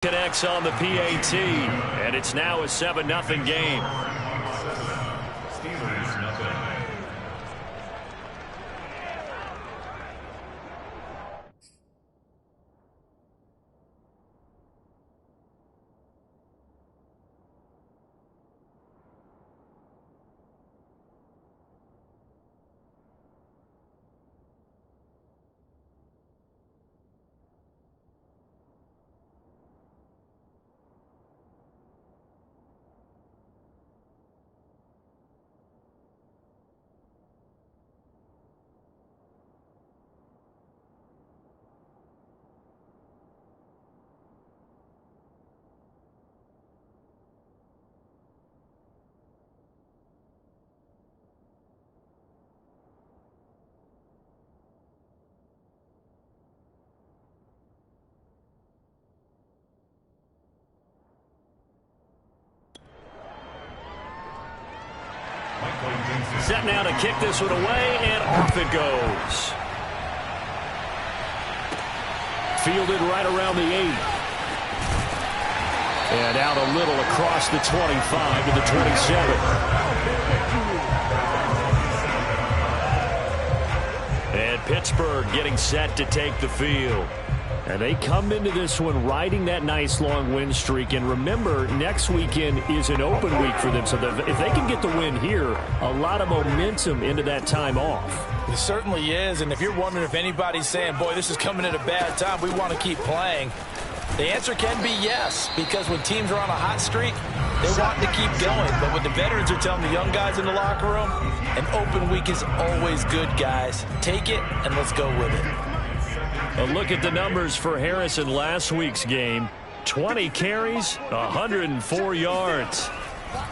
Connects on the PAT, and it's now a 7-0 game. Set now to kick this one away, and off it goes. Fielded right around the 8. And out a little across the 25 to the 27. And Pittsburgh getting set to take the field. And they come into this one riding that nice long win streak. And remember, next weekend is an open week for them. So if they can get the win here, a lot of momentum into that time off. It certainly is. And if you're wondering if anybody's saying, boy, this is coming at a bad time, we want to keep playing, the answer can be yes. Because when teams are on a hot streak, they want to keep going. But what the veterans are telling the young guys in the locker room, an open week is always good, guys. Take it and let's go with it. A look at the numbers for Harris in last week's game. 20 carries, 104 yards.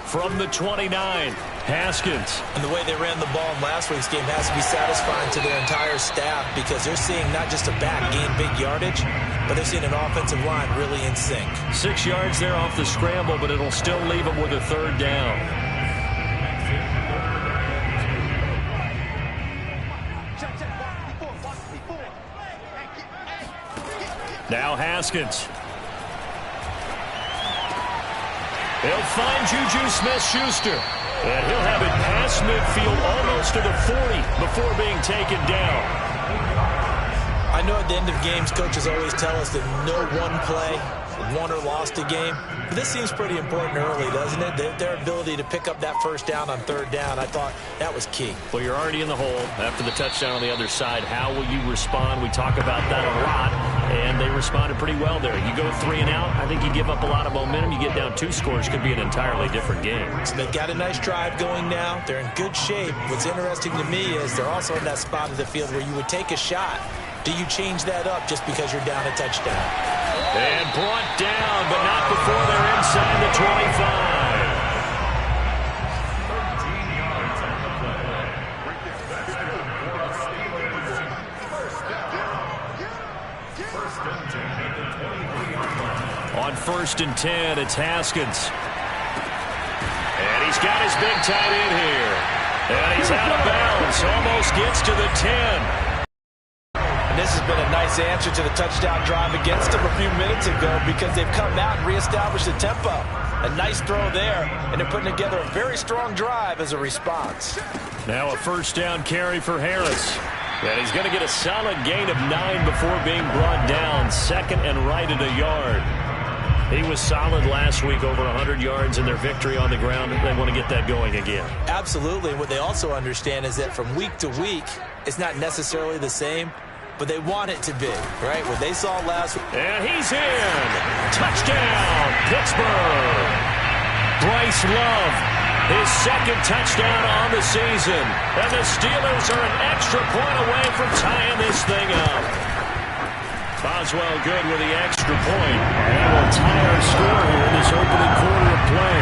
From the 29, Haskins. And the way they ran the ball in last week's game has to be satisfying to their entire staff because they're seeing not just a back gain big yardage, but they're seeing an offensive line really in sync. 6 yards there off the scramble, but it'll still leave them with a third down. Now Haskins. He'll find Juju Smith-Schuster. And he'll have it past midfield almost to the 40 before being taken down. I know at the end of games, coaches always tell us that no one play won or lost a game. But this seems pretty important early, doesn't it? Their ability to pick up that first down on third down, I thought that was key. Well, you're already in the hole after the touchdown on the other side. How will you respond? We talk about that a lot, and they responded pretty well there. You go 3 and out, I think you give up a lot of momentum. You get down 2 scores, could be an entirely different game. So they've got a nice drive going now. They're in good shape. What's interesting to me is they're also in that spot of the field where you would take a shot. Do you change that up just because you're down a touchdown? And brought down, but not before they're inside the 25. On 1st and 10, it's Haskins. And he's got his big tight end here. And he's out of bounds, almost gets to the 10. This has been a nice answer to the touchdown drive against them a few minutes ago because they've come out and reestablished the tempo. A nice throw there, and they're putting together a very strong drive as a response. Now a first down carry for Harris. And he's going to get a solid gain of 9 before being brought down. 2nd and right at a yard. He was solid last week, over 100 yards in their victory on the ground. They want to get that going again. Absolutely. What they also understand is that from week to week, it's not necessarily the same, but they want it to be, right? What they saw last week. And he's in. Touchdown, Pittsburgh. Bryce Love, his 2nd touchdown on the season. And the Steelers are an extra point away from tying this thing up. Boswell good with the extra point. And we'll tie our score here in this opening quarter of play.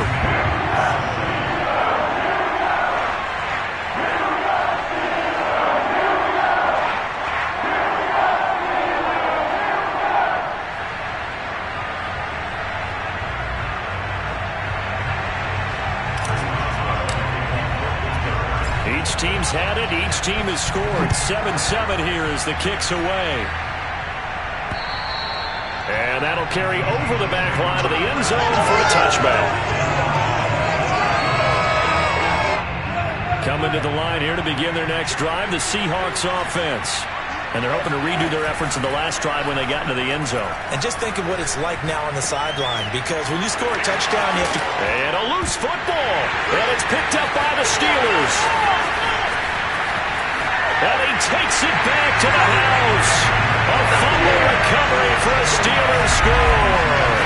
Each team's had it. Each team has scored. 7-7 here as the kick's away. And that'll carry over the back line of the end zone for a touchback. Coming to the line here to begin their next drive, the Seahawks offense. And they're hoping to redo their efforts in the last drive when they got into the end zone. And just think of what it's like now on the sideline, because when you score a touchdown, you have to... And a loose football. And it's picked up by the Steelers. And he takes it back to the house. A fumble recovery for a Steelers score.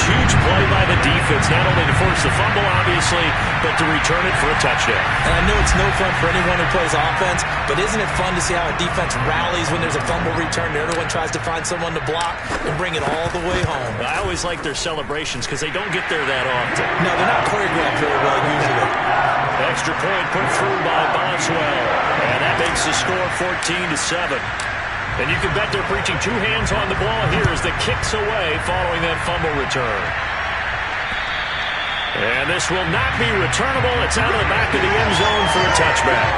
Huge play by the defense, not only to force the fumble, obviously, but to return it for a touchdown. And I know it's no fun for anyone who plays offense, but isn't it fun to see how a defense rallies when there's a fumble return and everyone tries to find someone to block and bring it all the way home? I always like their celebrations because they don't get there that often. No, they're not choreographed very well usually. Extra point put through by Boswell, and that makes the score 14-7. And you can bet they're preaching two hands on the ball here as the kick's away following that fumble return. And this will not be returnable. It's out of the back of the end zone for a touchback.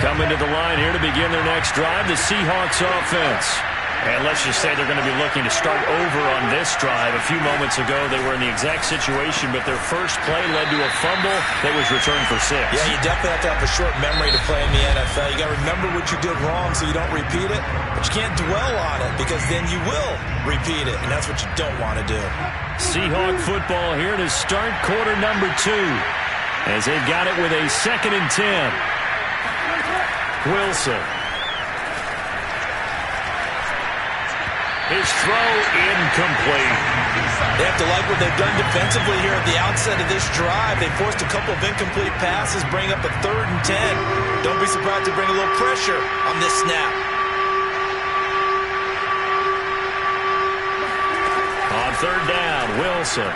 Coming to the line here to begin their next drive, the Seahawks offense. And let's just say they're going to be looking to start over on this drive. A few moments ago, they were in the exact situation, but their first play led to a fumble that was returned for 6. Yeah, you definitely have to have a short memory to play in the NFL. You got to remember what you did wrong so you don't repeat it, but you can't dwell on it because then you will repeat it, and that's what you don't want to do. Seahawk football here to start quarter number 2 as they've got it with a 2nd and 10. Wilson. His throw incomplete. They have to like what they've done defensively here at the outset of this drive. They forced a couple of incomplete passes, bring up a 3rd and 10. Don't be surprised to bring a little pressure on this snap. On 3rd down, Wilson.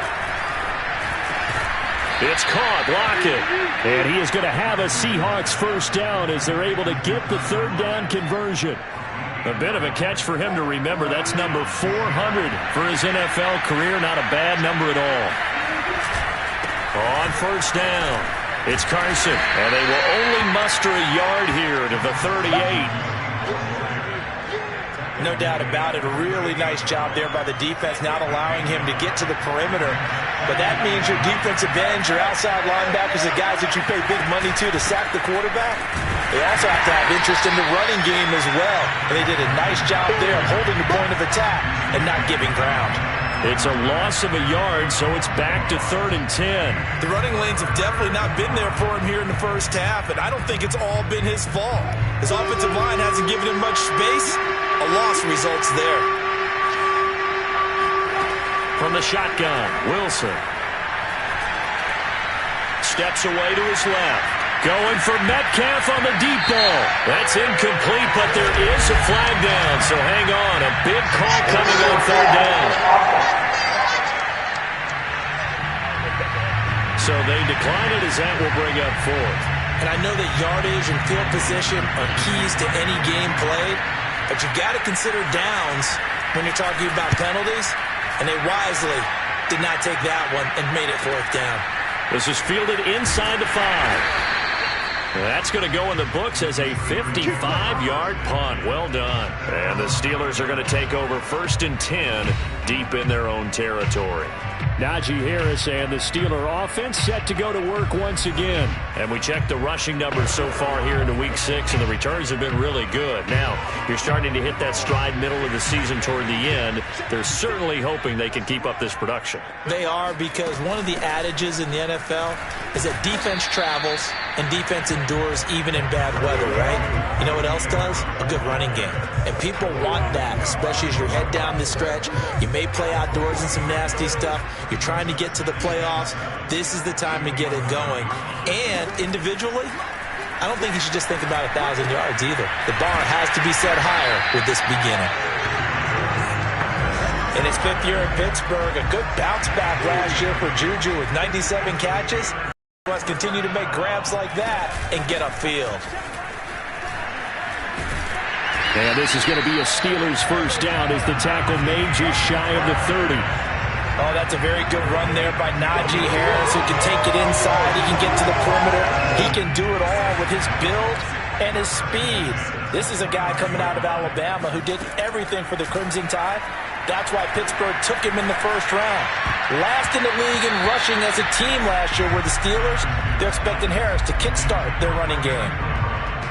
It's caught, Lockett. And he is going to have a Seahawks first down as they're able to get the 3rd down conversion. A bit of a catch for him to remember. That's number 400 for his NFL career. Not a bad number at all. On 1st down, it's Carson. And they will only muster a yard here to the 38. No doubt about it. A really nice job there by the defense, not allowing him to get to the perimeter. But that means your defensive ends, your outside linebackers, the guys that you pay big money to sack the quarterback, they also have to have interest in the running game as well. And they did a nice job there of holding the point of attack and not giving ground. It's a loss of a yard, so it's back to 3rd and 10. The running lanes have definitely not been there for him here in the first half, and I don't think it's all been his fault. His offensive line hasn't given him much space. A loss results there. From the shotgun, Wilson. Steps away to his left. Going for Metcalf on the deep ball. That's incomplete, but there is a flag down, so hang on. A big call coming on 3rd down. So they decline it as that will bring up 4th. And I know that yardage and field position are keys to any game played, but you've got to consider downs when you're talking about penalties, and they wisely did not take that one and made it 4th down. This is fielded inside the 5. That's going to go in the books as a 55-yard punt. Well done. And the Steelers are going to take over 1st and 10 deep in their own territory. Najee Harris and the Steeler offense set to go to work once again. And we checked the rushing numbers so far here into Week 6, and the returns have been really good. Now, you're starting to hit that stride middle of the season toward the end. They're certainly hoping they can keep up this production. They are, because one of the adages in the NFL is that defense travels and defense endures even in bad weather, right? You know what else does? A good running game. And people want that, especially as you head down this stretch. You may play outdoors in some nasty stuff. You're trying to get to the playoffs. This is the time to get it going. And individually, I don't think you should just think about 1,000 yards either. The bar has to be set higher with this beginning. In his 5th year in Pittsburgh, a good bounce back last year for Juju with 97 catches. He must continue to make grabs like that and get upfield. And this is going to be a Steelers first down as the tackle made just shy of the 30. Oh, that's a very good run there by Najee Harris, who can take it inside. He can get to the perimeter. He can do it all with his build and his speed. This is a guy coming out of Alabama who did everything for the Crimson Tide. That's why Pittsburgh took him in the first round. Last in the league in rushing as a team last year were the Steelers. They're expecting Harris to kickstart their running game.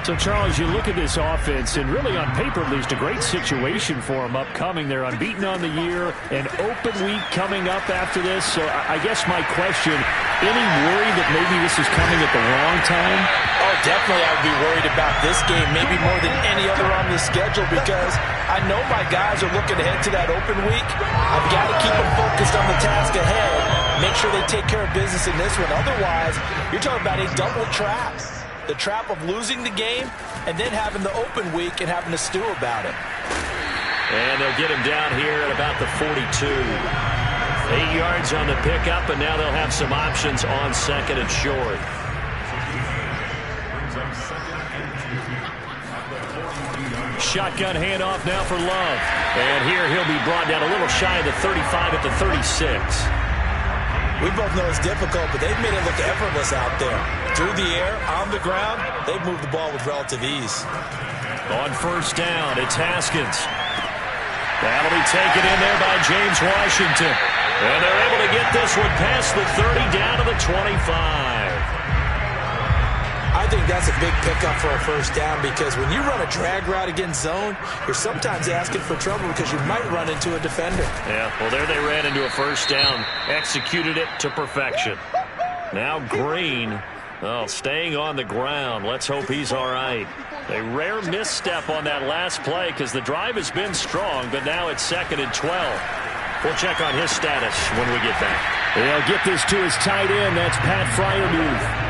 So, Charles, you look at this offense, and really on paper, at least, a great situation for them upcoming. They're unbeaten on the year, an open week coming up after this. So I guess my question, any worry that maybe this is coming at the wrong time? Oh, definitely I would be worried about this game, maybe more than any other on the schedule, because I know my guys are looking ahead to that open week. I've got to keep them focused on the task ahead, make sure they take care of business in this one. Otherwise, you're talking about a double trap. The trap of losing the game and then having the open week and having to stew about it. And they'll get him down here at about the 42. 8 yards on the pickup, and now they'll have some options on second and short. Shotgun handoff now for Love. And here he'll be brought down a little shy of the 35 at the 36. We both know it's difficult, but they've made it look effortless out there. Through the air, on the ground, they've moved the ball with relative ease. On first down, it's Haskins. That'll be taken in there by James Washington. And they're able to get this one past the 30 down to the 25. I think that's a big pickup for a first down, because when you run a drag route against zone, you're sometimes asking for trouble because you might run into a defender. Yeah, well, there they ran into a first down, executed it to perfection. Now Green, staying on the ground. Let's hope he's all right. A rare misstep on that last play because the drive has been strong, but now it's 2nd and 12. We'll check on his status when we get back. They'll get this to his tight end. That's Pat Freiermuth.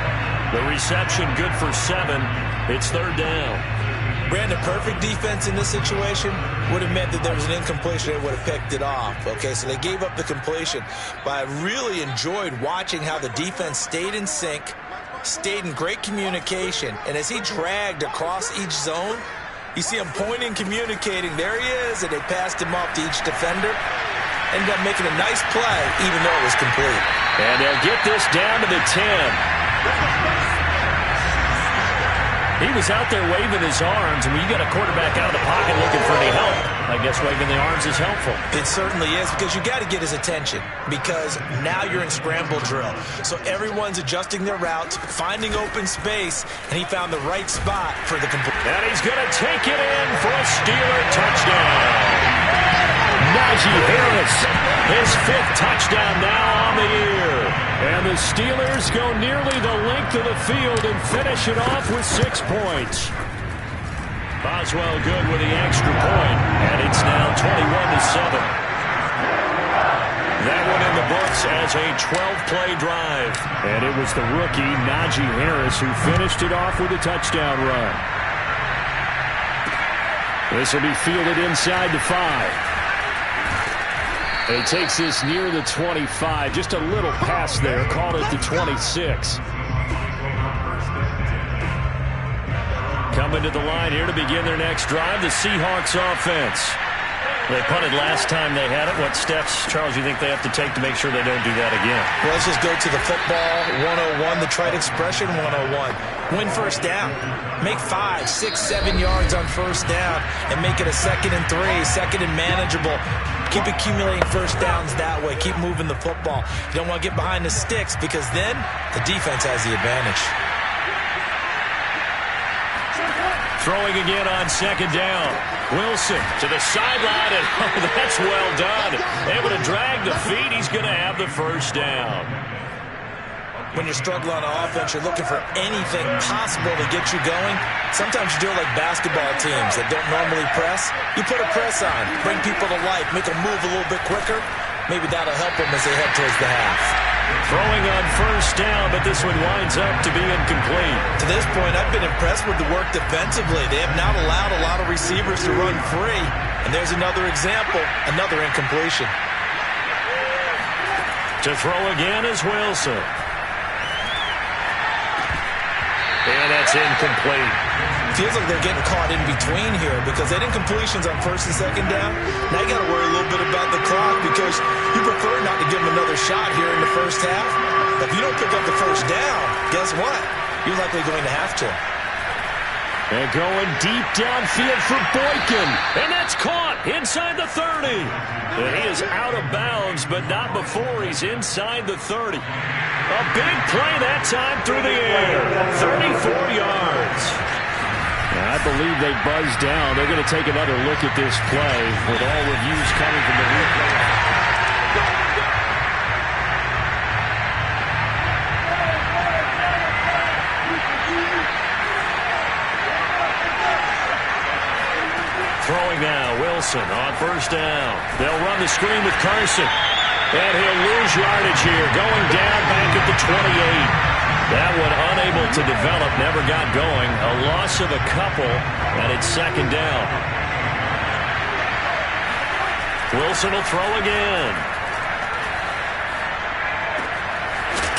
The reception good for 7. It's 3rd down. Brandon, perfect defense in this situation would have meant that there was an incompletion. They would have picked it off. Okay, so they gave up the completion. But I really enjoyed watching how the defense stayed in sync, stayed in great communication. And as he dragged across each zone, you see him pointing, communicating. There he is, and they passed him off to each defender. Ended up making a nice play, even though it was complete. And they'll get this down to the 10. He was out there waving his arms, and when you got a quarterback out of the pocket looking for any help, I guess waving the arms is helpful. It certainly is, because you got to get his attention, because now you're in scramble drill. So everyone's adjusting their routes, finding open space, and he found the right spot for the complete. And he's going to take it in for a Steeler touchdown. Najee Harris, his 5th touchdown now on the year. And the Steelers go nearly the length of the field and finish it off with 6 points. Boswell good with the extra point, and it's now 21-7. That one in the books as a 12-play drive. And it was the rookie, Najee Harris, who finished it off with a touchdown run. This will be fielded inside the 5. He takes this near the 25. Just a little pass there. Called it the 26. Coming to the line here to begin their next drive, the Seahawks offense. They punted last time they had it. What steps, Charles, you think they have to take to make sure they don't do that again? Well, let's just go to the football 101, the trite expression 101. Win first down. Make 5, 6, 7 yards on first down and make it a 2nd and 3, 2nd and manageable. Keep accumulating first downs that way. Keep moving the football. You don't want to get behind the sticks, because then the defense has the advantage. Throwing again on 2nd down. Wilson to the sideline, and that's well done. Able to drag the feet. He's going to have the first down. When you're struggling on offense, you're looking for anything possible to get you going. Sometimes you do it like basketball teams that don't normally press. You put a press on, bring people to life, make them move a little bit quicker. Maybe that'll help them as they head towards the half. Throwing on first down, but this one winds up to be incomplete. To this point, I've been impressed with the work defensively. They have not allowed a lot of receivers to run free. And there's another example, another incompletion. To throw again is Wilson. And that's incomplete. Feels like they're getting caught in between here, because they didn't completions on first and second down. Now you got to worry a little bit about the clock, because you prefer not to give them another shot here in the first half. If you don't pick up the first down, guess what? You're likely going to have to. And going deep downfield for Boykin. And that's caught inside the 30. And he is out of bounds, but not before he's inside the 30. A big play that time through the air. 34 yards. I believe they buzzed down. They're going to take another look at this play with all reviews coming from the replay. Throwing now, Wilson on first down. They'll run the screen with Carson. And he'll lose yardage here, going down back at the 28. That one unable to develop, never got going. A loss of a couple, and it's second down. Wilson will throw again.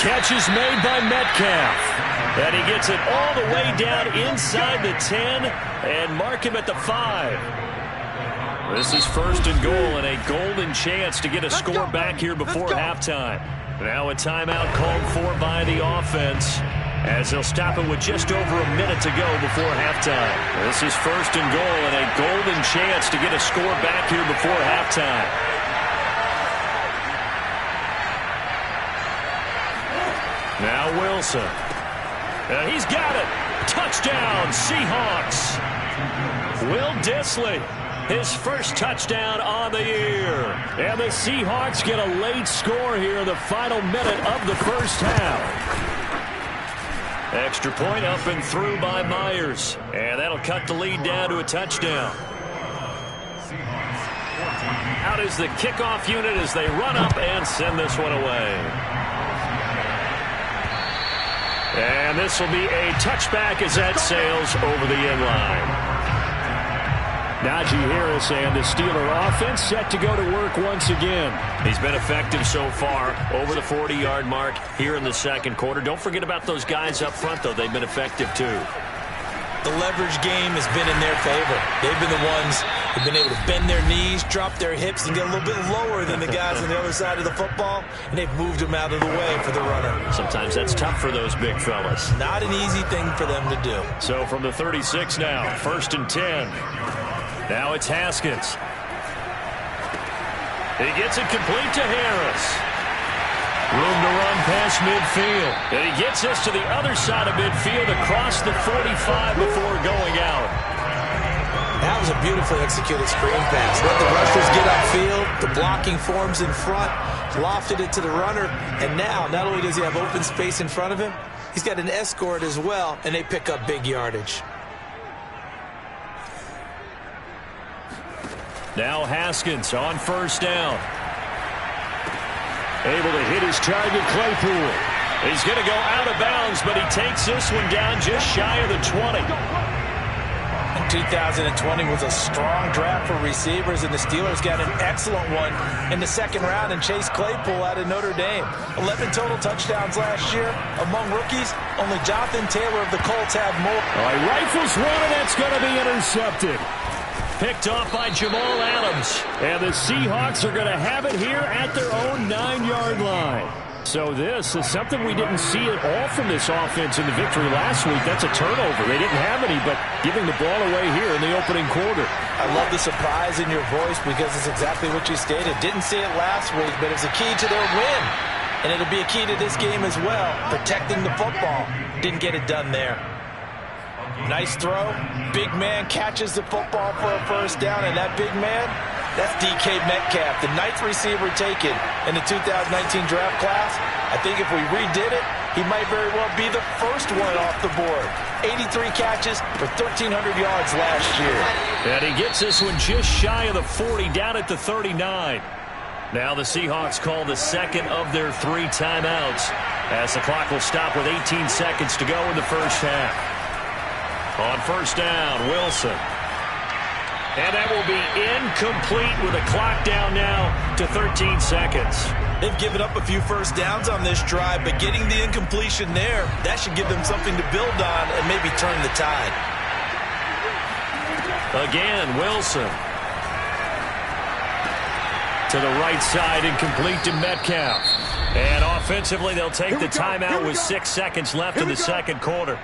Catch is made by Metcalf. And he gets it all the way down inside the 10 and mark him at the 5. This is first and goal and a golden chance to get a score back here before halftime. Now a timeout called for by the offense as they'll stop it with just over a minute to go before halftime. This is first and goal and a golden chance to get a score back here before halftime. Now Wilson. And he's got it. Touchdown, Seahawks. Will Dissly, his first touchdown on the year. And the Seahawks get a late score here in the final minute of the first half. Extra point up and through by Myers. And that'll cut the lead down to a touchdown. Out is the kickoff unit as they run up and send this one away. And this will be a touchback as that sails over the end line. Najee Harris and the Steeler offense set to go to work once again. He's been effective so far over the 40-yard mark here in the second quarter. Don't forget about those guys up front, though. They've been effective, too. The leverage game has been in their favor. They've been the ones who've been able to bend their knees, drop their hips, and get a little bit lower than the guys on the other side of the football, and they've moved them out of the way for the runner. Sometimes that's tough for those big fellas. Not an easy thing for them to do. So from the 36 now, first and 10. Now it's Haskins. He gets it complete to Harris. Room to run past midfield. And he gets this to the other side of midfield across the 45 before going out. That was a beautifully executed screen pass. Let the rushers get upfield. The blocking forms in front. Lofted it to the runner. And now, not only does he have open space in front of him, he's got an escort as well, and they pick up big yardage. Now Haskins on first down. Able to hit his target, Claypool. He's going to go out of bounds, but he takes this one down just shy of the 20. And 2020 was a strong draft for receivers, and the Steelers got an excellent one in the second round and Chase Claypool out of Notre Dame. 11 total touchdowns last year. Among rookies, only Jonathan Taylor of the Colts had more. All right, rifles one, and that's going to be intercepted. Picked off by Jamal Adams. And the Seahawks are going to have it here at their own 9-yard line. So this is something we didn't see at all from this offense in the victory last week. That's a turnover. They didn't have any, but giving the ball away here in the opening quarter. I love the surprise in your voice because it's exactly what you stated. Didn't see it last week, but it was a key to their win. And it'll be a key to this game as well, protecting the football. Didn't get it done there. Nice throw. Big man catches the football for a first down, and that big man, that's DK Metcalf, the 9th receiver taken in the 2019 draft class. I think if we redid it, he might very well be the first one off the board. 83 catches for 1,300 yards last year. And he gets this one just shy of the 40, down at the 39. Now the Seahawks call the second of their 3 timeouts as the clock will stop with 18 seconds to go in the first half. On first down, Wilson. And that will be incomplete with a clock down now to 13 seconds. They've given up a few first downs on this drive, but getting the incompletion there, that should give them something to build on and maybe turn the tide. Again, Wilson. To the right side, incomplete to Metcalf. And offensively, they'll take the timeout with 6 seconds left in the second quarter.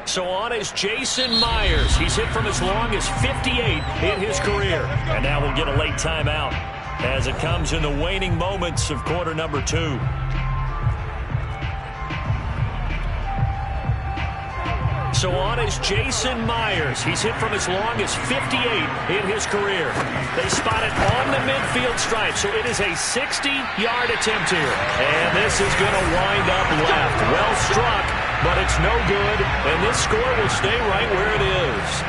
So on is Jason Myers. He's hit from as long as 58 in his career. And now we'll get a late timeout as it comes in the waning moments of quarter number 2. So on is Jason Myers. He's hit from as long as 58 in his career. They spot it on the midfield stripe, so it is a 60-yard attempt here. And this is going to wind up left. Well struck, but it's no good, and this score will stay right where it is.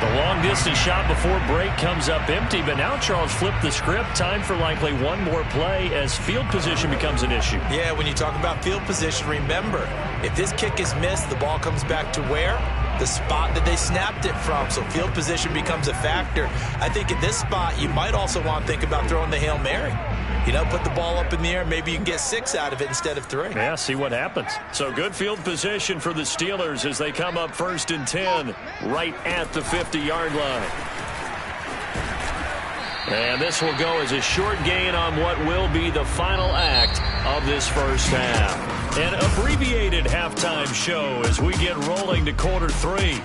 The long-distance shot before break comes up empty, but now Charles flipped the script. Time for likely one more play as field position becomes an issue. Yeah, when you talk about field position, remember, if this kick is missed, the ball comes back to where? The spot that they snapped it from. So field position becomes a factor. I think at this spot, you might also want to think about throwing the Hail Mary. You know, put the ball up in the air. Maybe you can get 6 out of it instead of 3. Yeah, see what happens. So good field position for the Steelers as they come up 1st and 10 right at the 50-yard line. And this will go as a short gain on what will be the final act of this first half. An abbreviated halftime show as we get rolling to quarter 3.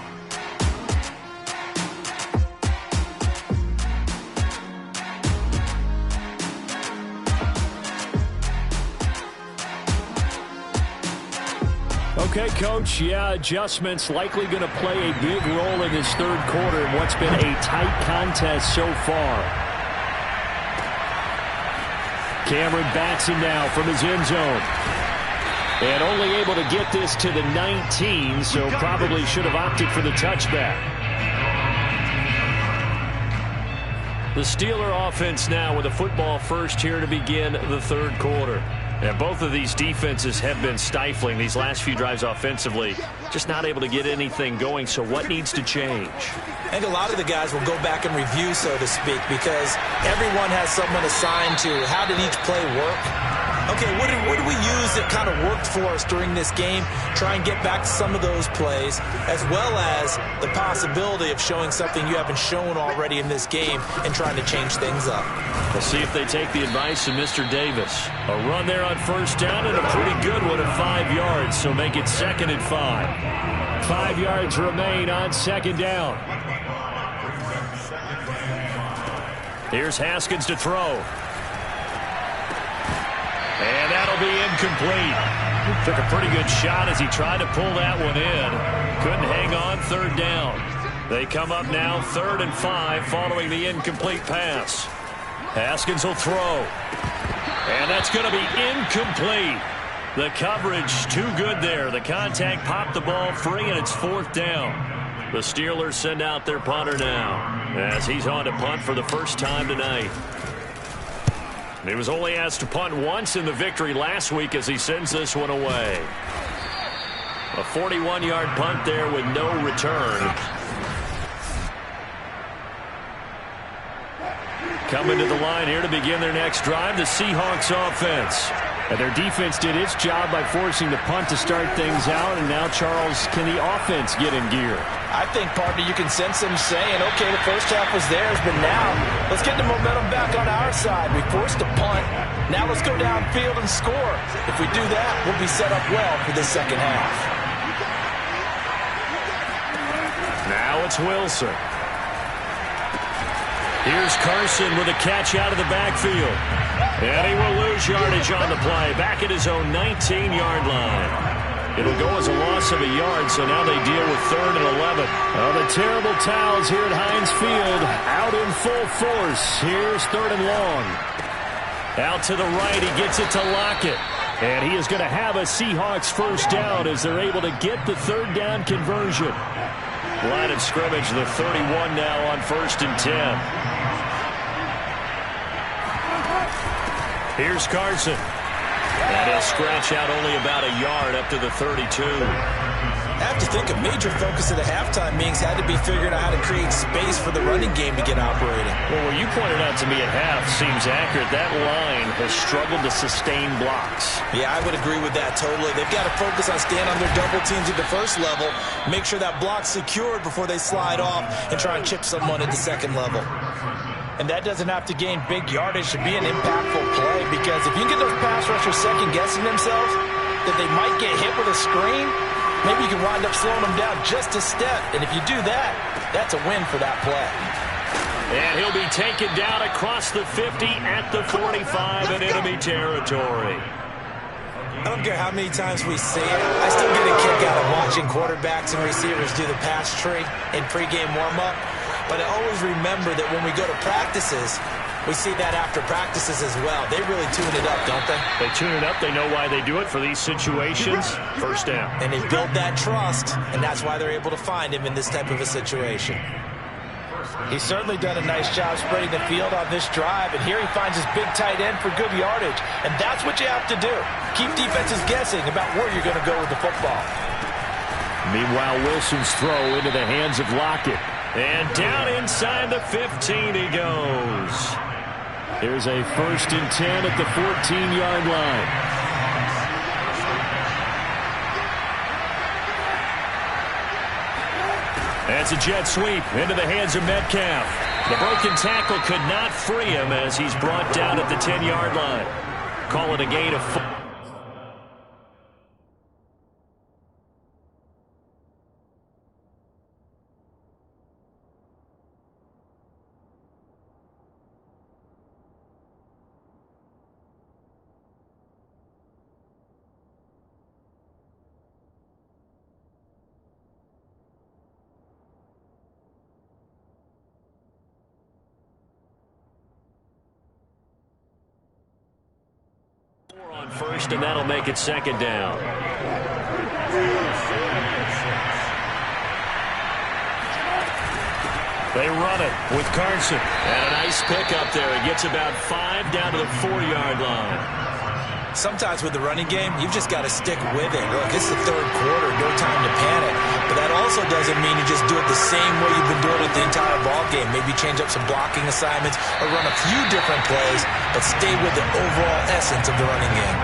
Okay, Coach, yeah, adjustments likely going to play a big role in this third quarter in what's been a tight contest so far. Cameron bats him now from his end zone. And only able to get this to the 19, so probably should have opted for the touchback. The Steeler offense now with a football first here to begin the third quarter. And both of these defenses have been stifling these last few drives offensively. Just not able to get anything going, so what needs to change? I think a lot of the guys will go back and review, so to speak, because everyone has someone assigned to how did each play work. Okay, what did we use that kind of worked for us during this game? Try and get back to some of those plays, as well as the possibility of showing something you haven't shown already in this game and trying to change things up. We'll see if they take the advice of Mr. Davis. A run there on first down and a pretty good one at 5 yards, so make it 2nd and 5. 5 yards remain on 2nd down. Here's Haskins to throw. And that'll be incomplete. Took a pretty good shot as he tried to pull that one in. Couldn't hang on 3rd down. They come up now 3rd and 5 following the incomplete pass. Haskins will throw. And that's going to be incomplete. The coverage too good there. The contact popped the ball free, and it's 4th down. The Steelers send out their punter now as he's on to punt for the first time tonight. He was only asked to punt once in the victory last week as he sends this one away. A 41-yard punt there with no return. Coming to the line here to begin their next drive, the Seahawks offense. And their defense did its job by forcing the punt to start things out. And now, Charles, can the offense get in gear? I think, partner, you can sense them saying, okay, the first half was theirs, but now let's get the momentum back on our side. We forced a punt. Now let's go downfield and score. If we do that, we'll be set up well for the second half. Now it's Wilson. Here's Carson with a catch out of the backfield. And he will lose yardage on the play, back at his own 19-yard line. It'll go as a loss of a yard, so now they deal with 3rd and 11. Oh, the terrible towels here at Heinz Field, out in full force. Here's 3rd and long. Out to the right, he gets it to Lockett. And he is going to have a Seahawks first down as they're able to get the 3rd down conversion. Line of scrimmage, the 31 now on 1st and 10. Here's Carson. And he'll scratch out only about a yard up to the 32. I have to think a major focus of the halftime meetings had to be figuring out how to create space for the running game to get operating. Well, what you pointed out to me at half seems accurate. That line has struggled to sustain blocks. Yeah, I would agree with that totally. They've got to focus on staying on their double teams at the first level, make sure that block's secured before they slide off and try and chip someone at the second level. And that doesn't have to gain big yardage to be an impactful play, because if you get those pass rushers second-guessing themselves that they might get hit with a screen, maybe you can wind up slowing them down just a step. And if you do that, that's a win for that play. And he'll be taken down across the 50 at the 45 in enemy territory. I don't care how many times we see it. I still get a kick out of watching quarterbacks and receivers do the pass tree in pregame warm-up. But I always remember that when we go to practices, we see that after practices as well. They really tune it up, don't they? They tune it up. They know why they do it for these situations. First down. And they build that trust, and that's why they're able to find him in this type of a situation. He's certainly done a nice job spreading the field on this drive, and here he finds his big tight end for good yardage. And that's what you have to do. Keep defenses guessing about where you're going to go with the football. Meanwhile, Wilson's throw into the hands of Lockett. And down inside the 15 he goes. There's a 1st and 10 at the 14-yard line. That's a jet sweep into the hands of Metcalf. The broken tackle could not free him as he's brought down at the 10-yard line. Call it a gain of 4. On first, and that'll make it 2nd down. They run it with Carson. And a nice pickup there. He gets about 5 down to the 4-yard line. Sometimes with the running game, you've just got to stick with it. Look, it's the 3rd quarter, no time to panic. But that also doesn't mean you just do it the same way you've been doing it the entire ball game. Maybe change up some blocking assignments or run a few different plays, but stay with the overall essence of the running game.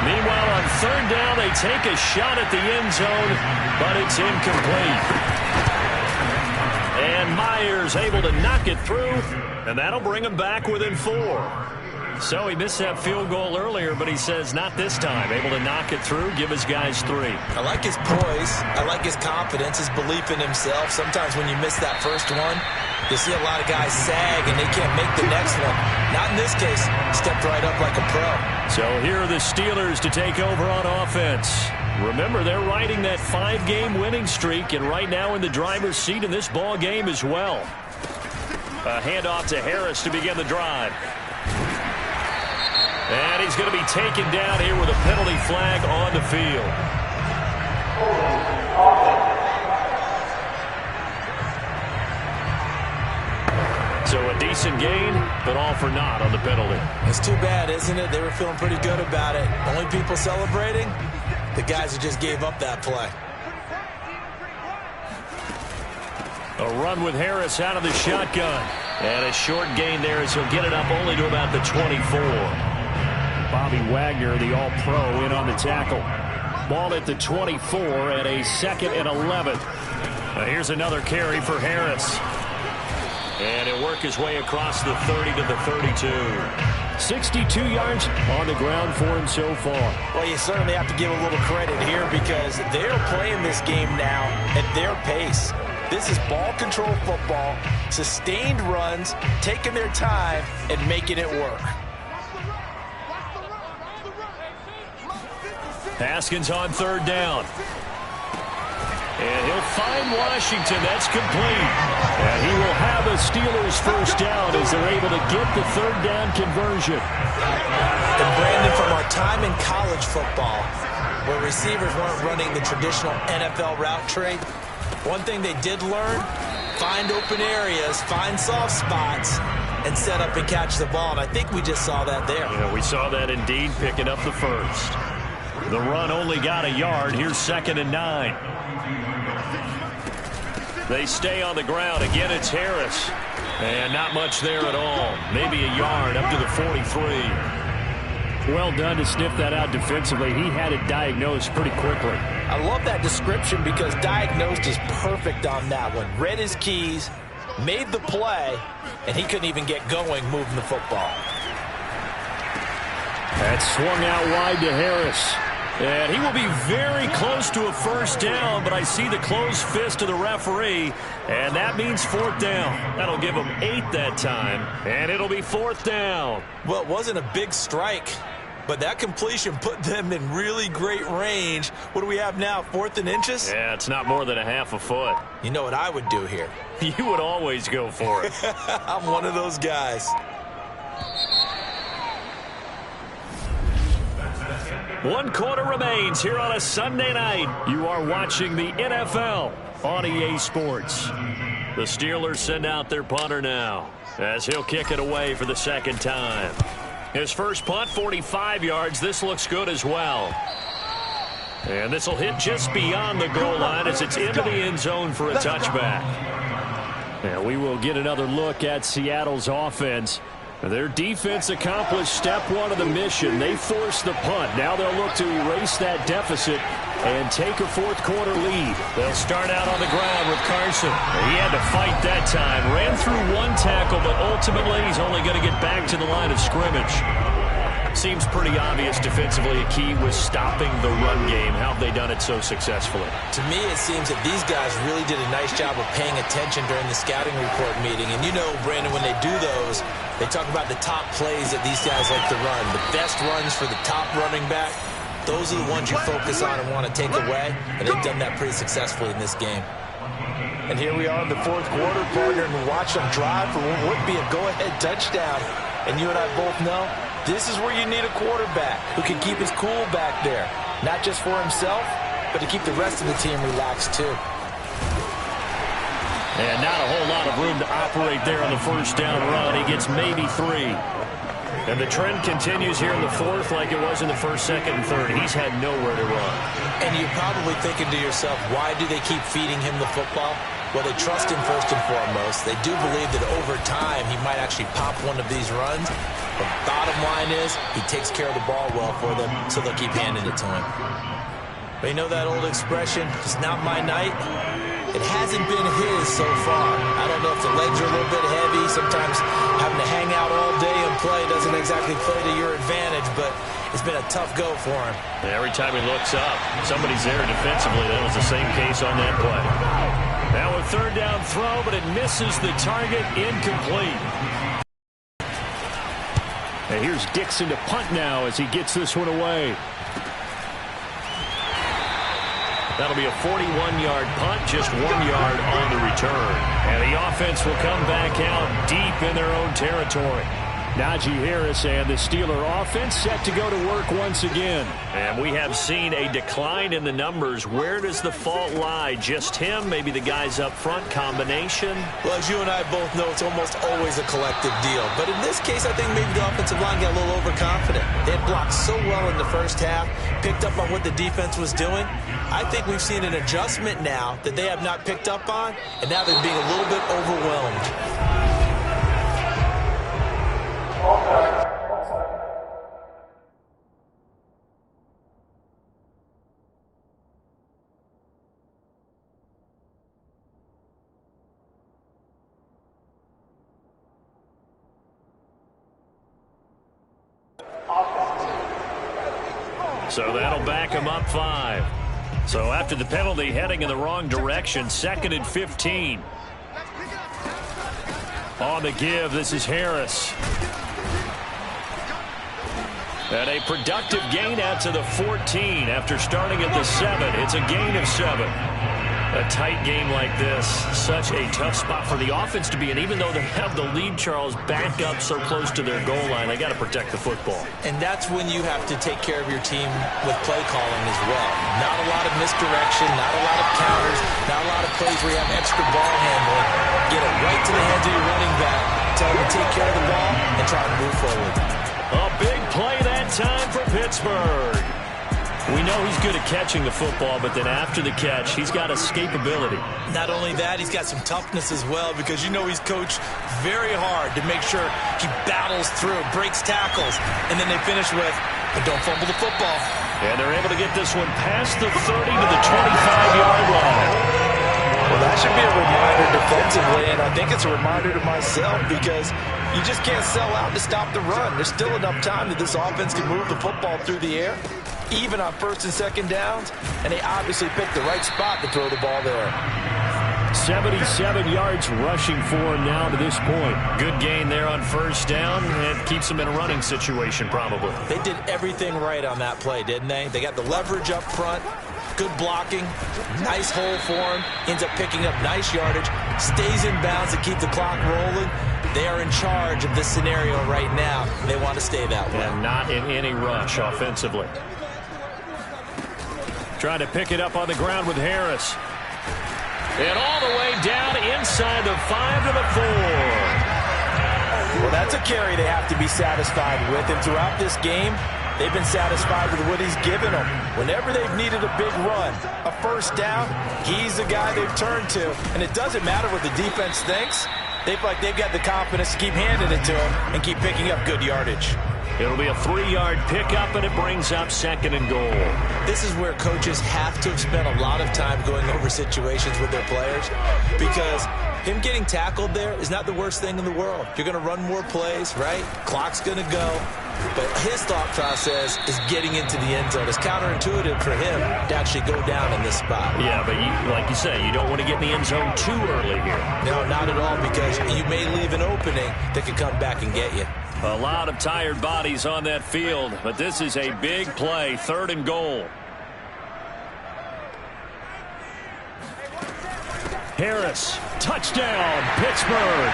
Meanwhile, on 3rd down, they take a shot at the end zone, but it's incomplete. And Myers able to knock it through, and that'll bring him back within 4. So he missed that field goal earlier, but he says not this time. Able to knock it through, give his guys 3. I like his poise. I like his confidence, his belief in himself. Sometimes when you miss that first one, you see a lot of guys sag and they can't make the next one. Not in this case. Stepped right up like a pro. So here are the Steelers to take over on offense. Remember, they're riding that 5-game winning streak, and right now in the driver's seat in this ball game as well. A handoff to Harris to begin the drive. And he's going to be taken down here with a penalty flag on the field. So a decent gain, but all for naught on the penalty. It's too bad, isn't it? They were feeling pretty good about it. Only people celebrating, the guys who just gave up that play. A run with Harris out of the shotgun. And a short gain there as he'll get it up only to about the 24. Bobby Wagner, the all-pro, in on the tackle. Ball at the 24 at a 2nd and 11. Here's another carry for Harris. And he'll work his way across the 30 to the 32. 62 yards on the ground for him so far. Well, you certainly have to give a little credit here because they're playing this game now at their pace. This is ball control football, sustained runs, taking their time, and making it work. Haskins on 3rd down. And he'll find Washington. That's complete. And he will have a Steelers 1st down as they're able to get the 3rd down conversion. And Brandon, from our time in college football, where receivers weren't running the traditional NFL route tree, one thing they did learn, find open areas, find soft spots, and set up and catch the ball. And I think we just saw that there. Yeah, we saw that indeed, picking up the 1st. The run only got a yard. Here's 2nd and 9. They stay on the ground. Again, it's Harris. And not much there at all. Maybe a yard up to the 43. Well done to sniff that out defensively. He had it diagnosed pretty quickly. I love that description because diagnosed is perfect on that one. Read his keys, made the play, and he couldn't even get going moving the football. That's swung out wide to Harris. And he will be very close to a first down, but I see the closed fist of the referee, and that means fourth down. That'll give him 8 that time, and it'll be fourth down. Well, it wasn't a big strike, but that completion put them in really great range. What do we have now, 4th and inches? Yeah, it's not more than a half a foot. You know what I would do here? You would always go for it. I'm one of those guys. One quarter remains here on a Sunday night. You are watching the NFL on EA Sports. The Steelers send out their punter now as he'll kick it away for the second time. His first punt, 45 yards. This looks good as well. And this will hit just beyond the goal line as it's into the end zone for a touchback. Now we will get another look at Seattle's offense. Their defense accomplished step 1 of the mission. They forced the punt. Now they'll look to erase that deficit and take a fourth quarter lead. They'll start out on the ground with Carson. He had to fight that time. Ran through 1 tackle, but ultimately he's only going to get back to the line of scrimmage. Seems pretty obvious defensively a key was stopping the run game. How have they done it so successfully? To me, it seems that these guys really did a nice job of paying attention during the scouting report meeting. And you know, Brandon, when they do those, they talk about the top plays that these guys like to run. The best runs for the top running back, those are the ones you focus on and want to take away. And they've done that pretty successfully in this game. And here we are in the 4th quarter, partner, and watch them drive for what would be a go-ahead touchdown. And you and I both know this is where you need a quarterback who can keep his cool back there. Not just for himself, but to keep the rest of the team relaxed too. And not a whole lot of room to operate there on the first down run. He gets maybe 3. And the trend continues here in the 4th like it was in the 1st, 2nd, and 3rd. He's had nowhere to run. And you're probably thinking to yourself, why do they keep feeding him the football? Well, they trust him first and foremost. They do believe that over time he might actually pop one of these runs. But bottom line is he takes care of the ball well for them, so they'll keep handing it to him. But you know that old expression, it's not my night? It hasn't been his so far. I don't know if the legs are a little bit heavy. Sometimes having to hang out all day and play doesn't exactly play to your advantage, but it's been a tough go for him. And every time he looks up, somebody's there defensively. That was the same case on that play. Now a 3rd down throw, but it misses the target, incomplete. And here's Dixon to punt now as he gets this one away. That'll be a 41-yard punt, just 1 yard on the return. And the offense will come back out deep in their own territory. Najee Harris and the Steeler offense set to go to work once again. And we have seen a decline in the numbers. Where does the fault lie? Just him? Maybe the guys up front? Combination? Well, as you and I both know, it's almost always a collective deal. But in this case, I think maybe the offensive line got a little overconfident. They had blocked so well in the first half, picked up on what the defense was doing. I think we've seen an adjustment now that they have not picked up on, and now they're being a little bit overwhelmed. So that'll back him up 5. So after the penalty, heading in the wrong direction, 2nd and 15. On the give, this is Harris. And a productive gain out to the 14 after starting at the 7. It's a gain of 7. A tight game like this, such a tough spot for the offense to be in. Even though they have the lead, Charles, back up so close to their goal line, they got to protect the football. And that's when you have to take care of your team with play calling as well. Not a lot of misdirection, not a lot of counters, not a lot of plays where you have extra ball handling. Get it right to the hands of your running back, tell them to take care of the ball, and try to move forward. A big play that time for Pittsburgh. We know he's good at catching the football, but then after the catch, he's got escapability. Not only that, he's got some toughness as well, because you know he's coached very hard to make sure he battles through, breaks tackles, and then they finish with, but don't fumble the football. And they're able to get this one past the 30 to the 25-yard line. Well, that should be a reminder defensively, and I think it's a reminder to myself, because you just can't sell out to stop the run. There's still enough time that this offense can move the football through the air. even on first and second downs, and they obviously picked the right spot to throw the ball there. 77 yards rushing for him now to this point. Good gain there on first down. It keeps him in a running situation probably. They did everything right on that play, didn't they? They got the leverage up front, good blocking, nice hole for him, ends up picking up nice yardage, stays in bounds to keep the clock rolling. They are in charge of this scenario right now. They want to stay that way. And not in any rush offensively. Trying to pick it up on the ground with Harris. And all the way down inside the 5 to the 4. Well, that's a carry they have to be satisfied with. And throughout this game, they've been satisfied with what he's given them. Whenever they've needed a big run, a first down, he's the guy they've turned to. And it doesn't matter what the defense thinks. They feel like they've got the confidence to keep handing it to him and keep picking up good yardage. It'll be a 3-yard pickup, and it brings up 2nd and goal. This is where coaches have to have spent a lot of time going over situations with their players, because him getting tackled there is not the worst thing in the world. You're going to run more plays, right? Clock's going to go. But his thought process is getting into the end zone. It's counterintuitive for him to actually go down in this spot. Yeah, but like you say, you don't want to get in the end zone too early here. No, not at all, because you may leave an opening that could come back and get you. A lot of tired bodies on that field, but this is a big play, 3rd and goal. Harris, touchdown, Pittsburgh.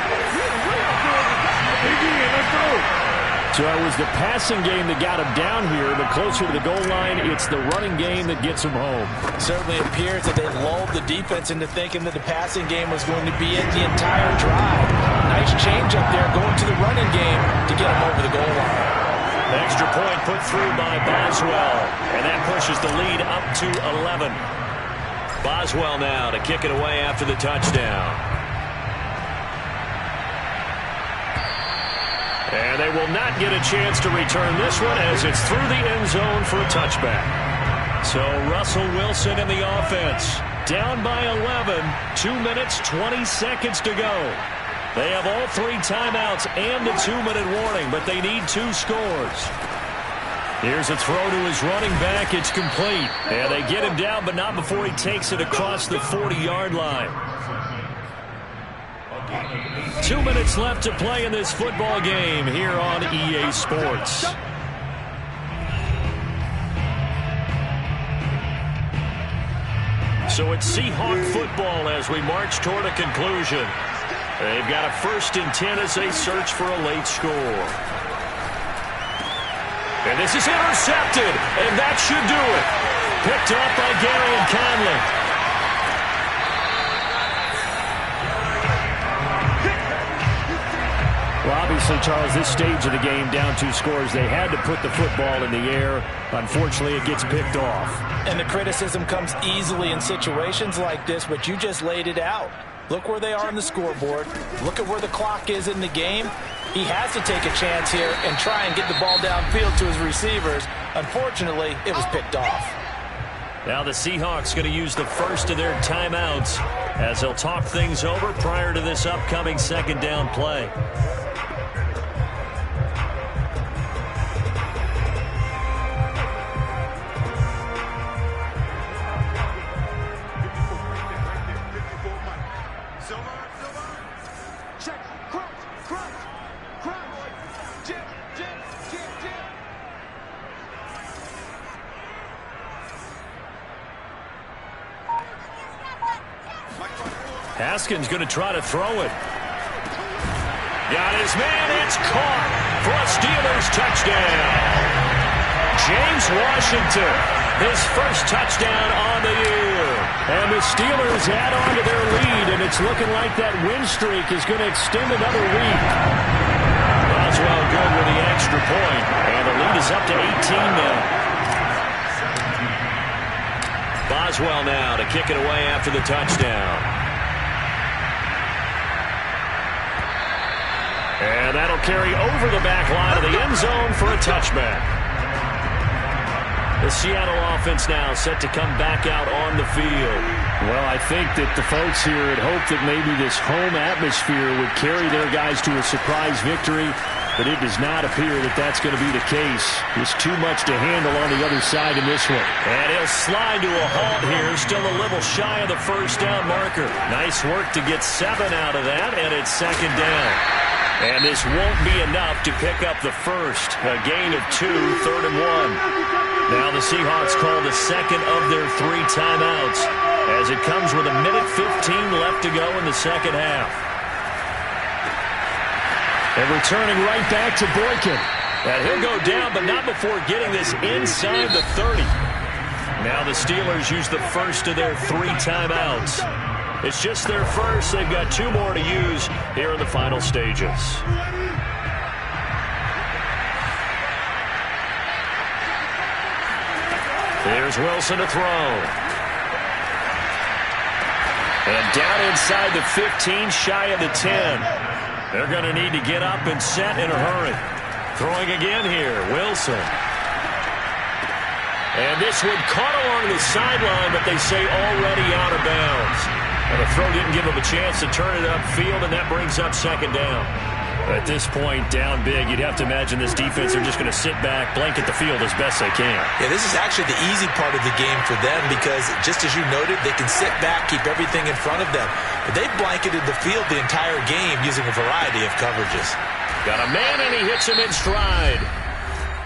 So it was the passing game that got him down here, but closer to the goal line, it's the running game that gets him home. Certainly appears that they lulled the defense into thinking that the passing game was going to be in the entire drive. Nice change up there going to the running game to get him over the goal line. Extra point put through by Boswell, and that pushes the lead up to 11. Boswell now to kick it away after the touchdown. And they will not get a chance to return this one as it's through the end zone for a touchback. So Russell Wilson in the offense. Down by 11. 2 minutes, 20 seconds to go. They have all 3 timeouts and a 2-minute warning, but they need 2 scores. Here's a throw to his running back. It's complete. And they get him down, but not before he takes it across the 40-yard line. 2 minutes left to play in this football game here on EA Sports. So it's Seahawk football as we march toward a conclusion. They've got a 1st and 10 as they search for a late score. And this is intercepted, and that should do it. Picked up by Gary and Conley. Well, obviously, Charles, this stage of the game, down 2 scores, they had to put the football in the air. Unfortunately, it gets picked off. And the criticism comes easily in situations like this, but you just laid it out. Look where they are on the scoreboard. Look at where the clock is in the game. He has to take a chance here and try and get the ball downfield to his receivers. Unfortunately, it was picked off. Now the Seahawks going to use the first of their timeouts as they'll talk things over prior to this upcoming 2nd down play. Haskins going to try to throw it. Got his man. It's caught for a Steelers touchdown. James Washington, his first touchdown on the year. And the Steelers add on to their lead, and it's looking like that win streak is going to extend another week. Boswell good with the extra point, and the lead is up to 18 now. Boswell now to kick it away after the touchdown. And that'll carry over the back line of the end zone for a touchback. The Seattle offense now set to come back out on the field. Well, I think that the folks here had hoped that maybe this home atmosphere would carry their guys to a surprise victory. but it does not appear that that's going to be the case. There's too much to handle on the other side in this one. And he'll slide to a halt here, still a little shy of the first down marker. Nice work to get 7 out of that, and it's second down. And this won't be enough to pick up the first. A gain of 2, 3rd and 1. Now the Seahawks call the second of their 3 timeouts as it comes with 1:15 left to go in the second half. And returning right back to Boykin. And he'll go down, but not before getting this inside the 30. Now the Steelers use the first of their 3 timeouts. It's just their first. They've got 2 more to use here in the final stages. Here's Wilson to throw. And down inside the 15, shy of the 10. They're going to need to get up and set in a hurry. Throwing again here, Wilson. And this one caught along the sideline, but they say already out of bounds. And the throw didn't give him a chance to turn it upfield, and that brings up second down. At this point, down big, you'd have to imagine this defense are just going to sit back, blanket the field as best they can. Yeah, this is actually the easy part of the game for them because, just as you noted, they can sit back, keep everything in front of them. But they've blanketed the field the entire game using a variety of coverages. Got a man, and he hits him in stride.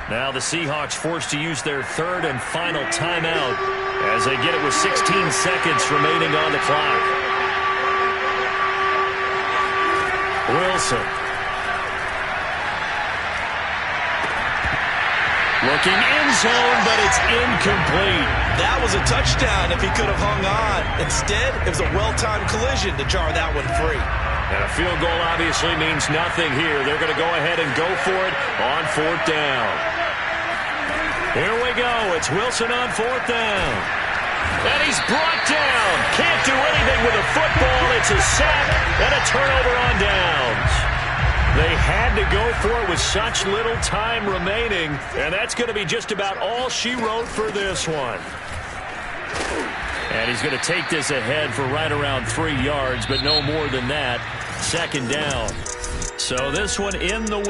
Now the Seahawks forced to use their 3rd and final timeout as they get it with 16 seconds remaining on the clock. Wilson. Looking in zone, but it's incomplete. That was a touchdown if he could have hung on. Instead, it was a well-timed collision to jar that one free. And a field goal obviously means nothing here. They're going to go ahead and go for it on 4th down. Here we go. It's Wilson on 4th down. And he's brought down. Can't do anything with a football. It's a sack and a turnover on downs. They had to go for it with such little time remaining, and that's going to be just about all she wrote for this one. And he's going to take this ahead for right around 3 yards, but no more than that. Second down. So this one in the win.